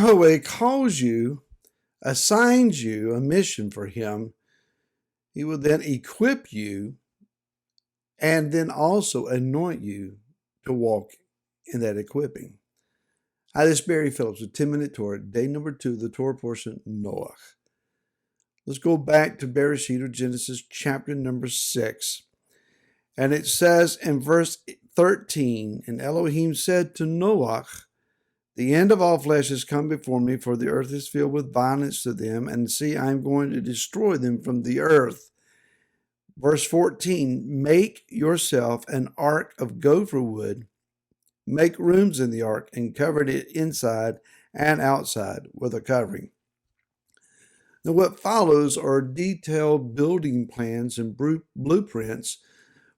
Yahweh calls you, assigns you a mission for him, he will then equip you and then also anoint you to walk in that equipping. Hi, this is Barry Phillips with 10-Minute Torah, day number 2, the Torah portion, Noach. Let's go back to Bereshit, or Genesis, chapter number 6. And it says in verse 13, and Elohim said to Noach, the end of all flesh has come before me, for the earth is filled with violence to them, and see, I am going to destroy them from the earth. Verse 14, make yourself an ark of gopher wood, make rooms in the ark, and cover it inside and outside with a covering. Now, what follows are detailed building plans and blueprints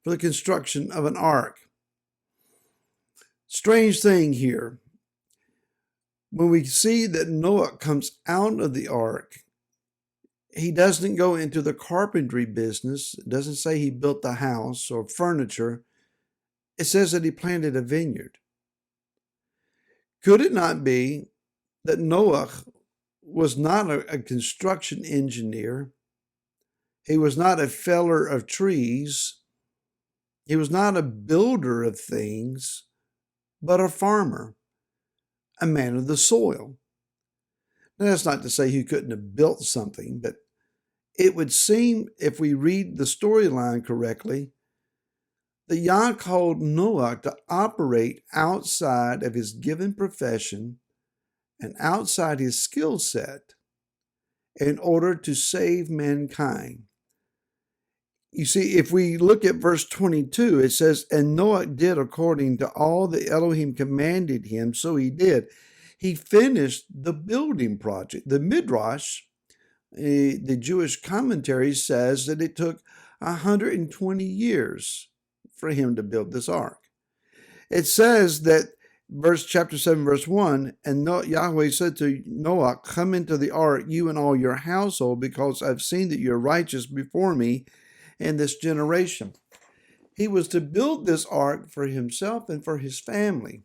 for the construction of an ark. Strange thing here. When we see that Noah comes out of the ark, he doesn't go into the carpentry business. It doesn't say he built the house or furniture. It says that he planted a vineyard. Could it not be that Noah was not a construction engineer? He was not a feller of trees. He was not a builder of things, but a farmer, a man of the soil. Now, that's not to say he couldn't have built something, but it would seem, if we read the storyline correctly, that Yah called Noah to operate outside of his given profession and outside his skill set in order to save mankind. You see, if we look at verse 22, it says, and Noah did according to all that Elohim commanded him, so he did. He finished the building project. The Midrash, the Jewish commentary, says that it took 120 years for him to build this ark. It says that chapter 7, verse 1, and Yahweh said to Noah, come into the ark, you and all your household, because I've seen that you're righteous before me in this generation. He was to build this ark for himself and for his family.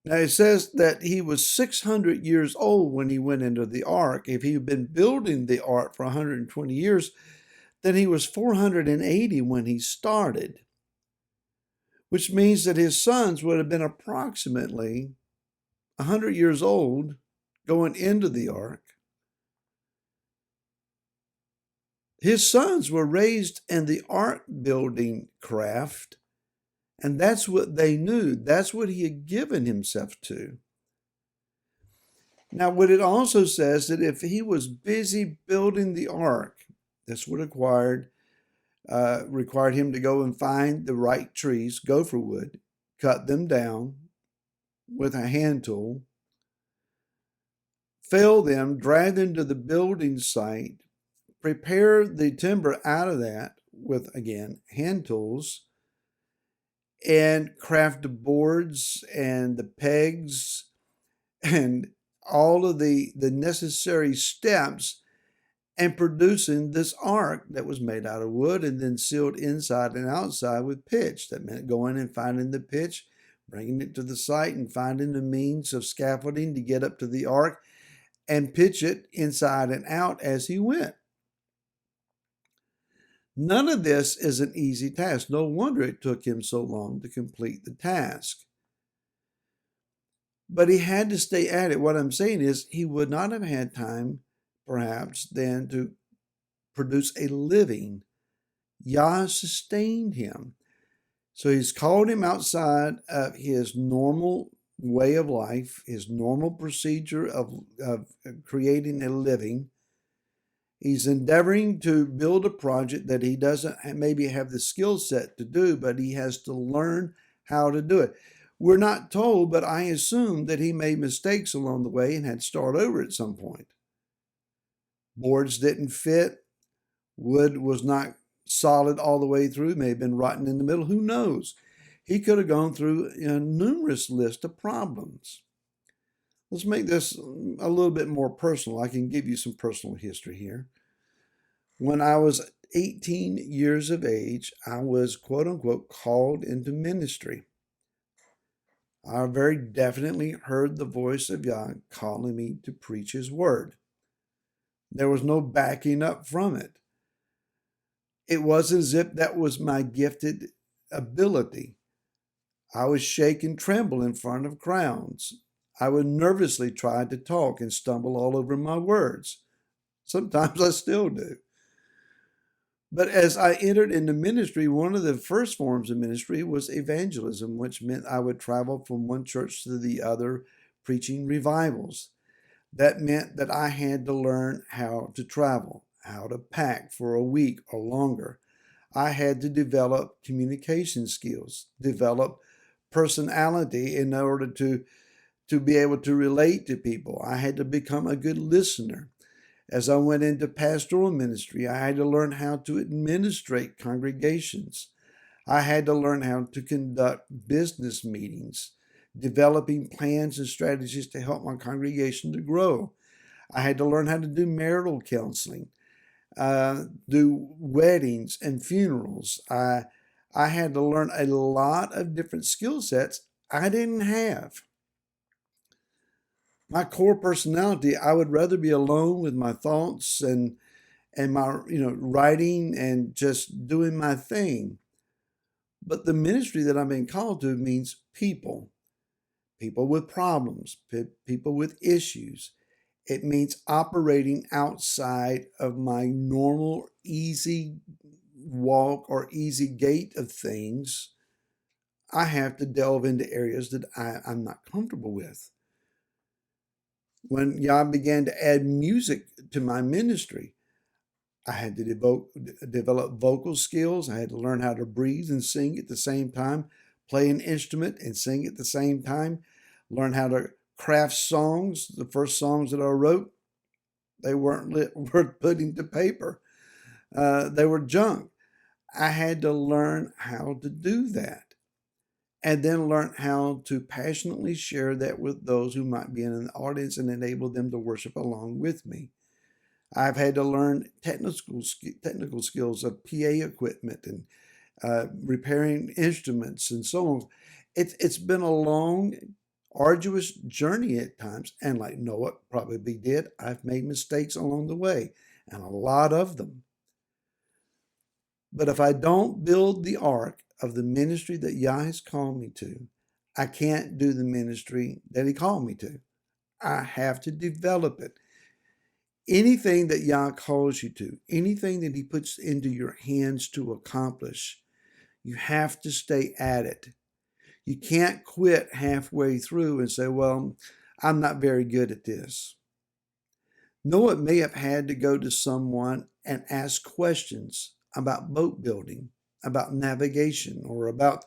Now it says that he was 600 years old when he went into the ark. If he had been building the ark for 120 years, then he was 480 when he started, which means that his sons would have been approximately 100 years old going into the ark. His sons were raised in the ark building craft, and that's what they knew. That's what he had given himself to. Now, what it also says that if he was busy building the ark, this would required him to go and find the right trees, gopher wood, cut them down with a hand tool, fell them, drag them to the building site, prepare the timber out of that with, again, hand tools, and craft the boards and the pegs and all of the necessary steps and producing this ark that was made out of wood and then sealed inside and outside with pitch. That meant going and finding the pitch, bringing it to the site, and finding the means of scaffolding to get up to the ark and pitch it inside and out as he went. None of this is an easy task. No wonder it took him so long to complete the task. But he had to stay at it. What I'm saying is he would not have had time, perhaps, then to produce a living. Yah sustained him. So he's called him outside of his normal way of life, his normal procedure of creating a living. He's endeavoring to build a project that he doesn't maybe have the skill set to do, but he has to learn how to do it. We're not told, but I assume that he made mistakes along the way and had to start over at some point. Boards didn't fit. Wood was not solid all the way through, may have been rotten in the middle. Who knows? He could have gone through a numerous list of problems. Let's make this a little bit more personal. I can give you some personal history here. When I was 18 years of age, I was, quote unquote, called into ministry. I very definitely heard the voice of Yah calling me to preach his word. There was no backing up from it. It wasn't as if that was my gifted ability. I would shake and tremble in front of crowds. I would nervously try to talk and stumble all over my words. Sometimes I still do. But as I entered into ministry, one of the first forms of ministry was evangelism, which meant I would travel from one church to the other preaching revivals. That meant that I had to learn how to travel, how to pack for a week or longer. I had to develop communication skills, develop personality in order to be able to relate to people. I had to become a good listener. As I went into pastoral ministry, I had to learn how to administrate congregations. I had to learn how to conduct business meetings, developing plans and strategies to help my congregation to grow. I had to learn how to do marital counseling, do weddings and funerals. I had to learn a lot of different skill sets I didn't have. My core personality, I would rather be alone with my thoughts and my writing and just doing my thing. But the ministry that I've been called to means people, people with problems, people with issues. It means operating outside of my normal, easy walk or easy gait of things. I have to delve into areas that I'm not comfortable with. When Yah began to add music to my ministry, I had to develop vocal skills. I had to learn how to breathe and sing at the same time, play an instrument and sing at the same time, learn how to craft songs. The first songs that I wrote, they weren't worth putting to paper. They were junk. I had to learn how to do that and then learn how to passionately share that with those who might be in an audience and enable them to worship along with me. I've had to learn technical skills of PA equipment and repairing instruments and so on. It's been a long, arduous journey at times, and like Noah probably did, I've made mistakes along the way, and a lot of them. But if I don't build the ark of the ministry that Yah has called me to, I can't do the ministry that He called me to. I have to develop it. Anything that Yah calls you to, anything that He puts into your hands to accomplish, you have to stay at it. You can't quit halfway through and say, well, I'm not very good at this. Noah may have had to go to someone and ask questions about boat building, about navigation, or about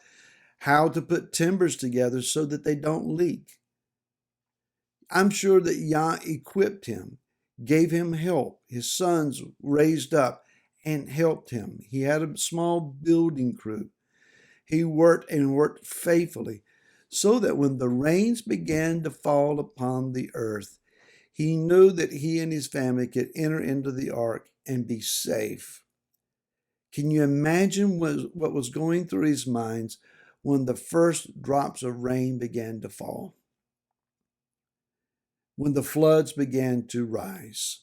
how to put timbers together so that they don't leak. I'm sure that Yah equipped him, gave him help. His sons raised up and helped him. He had a small building crew. He worked and worked faithfully so that when the rains began to fall upon the earth, he knew that he and his family could enter into the ark and be safe. Can you imagine what was going through his minds when the first drops of rain began to fall? When the floods began to rise?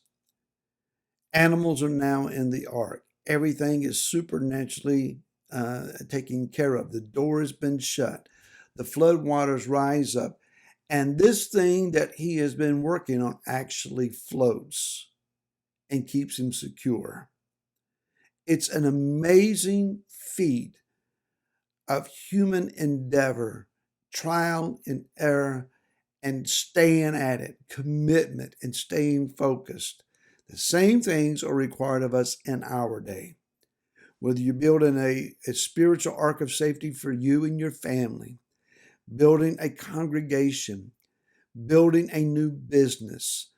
Animals are now in the ark. Everything is supernaturally taken care of. The door has been shut. The flood waters rise up. And this thing that he has been working on actually floats and keeps him secure. It's an amazing feat of human endeavor, trial and error, and staying at it, commitment and staying focused. The same things are required of us in our day. Whether you're building a spiritual ark of safety for you and your family, building a congregation, building a new business,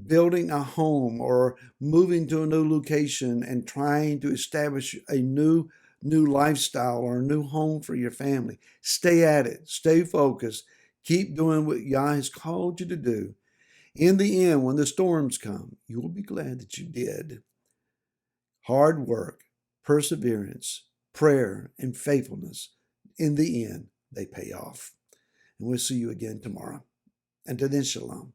building a home, or moving to a new location and trying to establish a new lifestyle or a new home for your family. Stay at it. Stay focused. Keep doing what Yah has called you to do. In the end, when the storms come, you will be glad that you did. Hard work, perseverance, prayer, and faithfulness, in the end, they pay off. And we'll see you again tomorrow. Until then, shalom.